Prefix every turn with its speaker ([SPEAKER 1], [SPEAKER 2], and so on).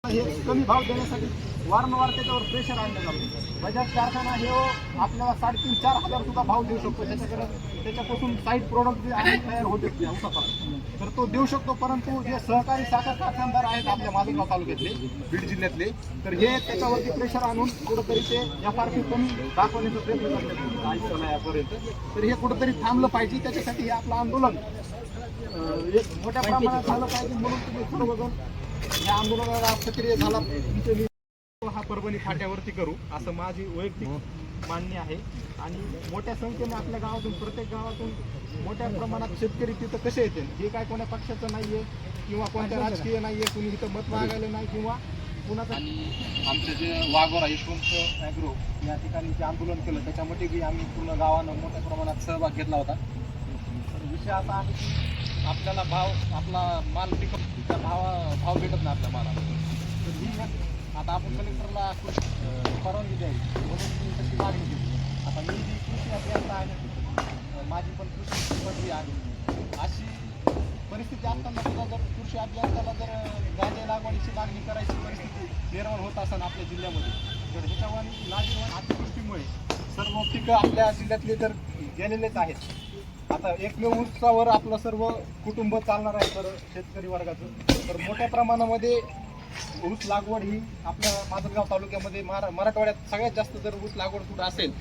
[SPEAKER 1] हे कमी भाव देण्यासाठी वारंवार त्याच्यावर प्रेशर आणलं जातं. बजाज कारखाना हे आपल्याला 3,500-4,000 सुद्धा भाव देऊ शकतो. त्याच्यापासून साईड प्रोडक्ट जे आहे तयार होते उसापासून तर तो देऊ शकतो. परंतु जे सहकारी साखर कारखानदार आहेत आपल्या माजलगाव तालुक्यातले, बीड जिल्ह्यातले, तर हे त्याच्यावरती प्रेशर आणून कुठंतरी ते FRP कमी दाखवण्याचा प्रयत्न करतात आयुष्यापर्यंत. तर हे कुठंतरी थांबलं पाहिजे. त्याच्यासाठी हे आपलं आंदोलन एक मोठ्या प्रमाणात झालं पाहिजे. म्हणून तुम्ही सर्वजण या आंदोलनाला सक्रिय झाला. हा परभणी फाट्यावरती करू असं माझी वैयक्तिक मान्य आहे. आणि मोठ्या संख्येने आपल्या गावातून, प्रत्येक गावातून मोठ्या प्रमाणात शेतकरी तिथं कसे येते. हे काय कोण्या पक्षाचं नाहीये किंवा कोणत्या राजकीय नाहीये, कुणी इथं मत मागायला नाही किंवा कुणाचं. आणि आमचं जे वाघोरा यशवंत ॲग्रो या ठिकाणी जे आंदोलन केलं त्याच्यामध्ये बी आम्ही पूर्ण गावानं मोठ्या प्रमाणात सहभाग घेतला होता. तर विषय असा आहे की आपल्याला आपला माल पिकअप भाव भेटत नाही आपल्या मालाला. तर ही आता आपण कलेक्टरला परवानगी द्यावी म्हणून मी तशी मागणी केली. आता मी जी कृषी अभियंता आहे, माझी पण कृषी पदवी आहे. अशी परिस्थिती असताना सुद्धा जर कृषी अभियंताला जर गांजा लागवडीची मागणी करायची परिस्थिती निर्माण होत असेल आपल्या जिल्ह्यामध्ये, तर ह्याच्यावर लाजीरवाणी अतिवृष्टीमुळे सर्व पिकं आपल्या जिल्ह्यातले तर गेलेलेच आहेत. आता एकमेव ऊसावर आपलं सर्व कुटुंब चालणार आहे तर शेतकरी वर्गाचं. तर मोठ्या प्रमाणामध्ये ऊस लागवड ही आपल्या माजलगाव तालुक्यामध्ये मराठवाड्यात सगळ्यात जास्त जर ऊस लागवड कुठं असेल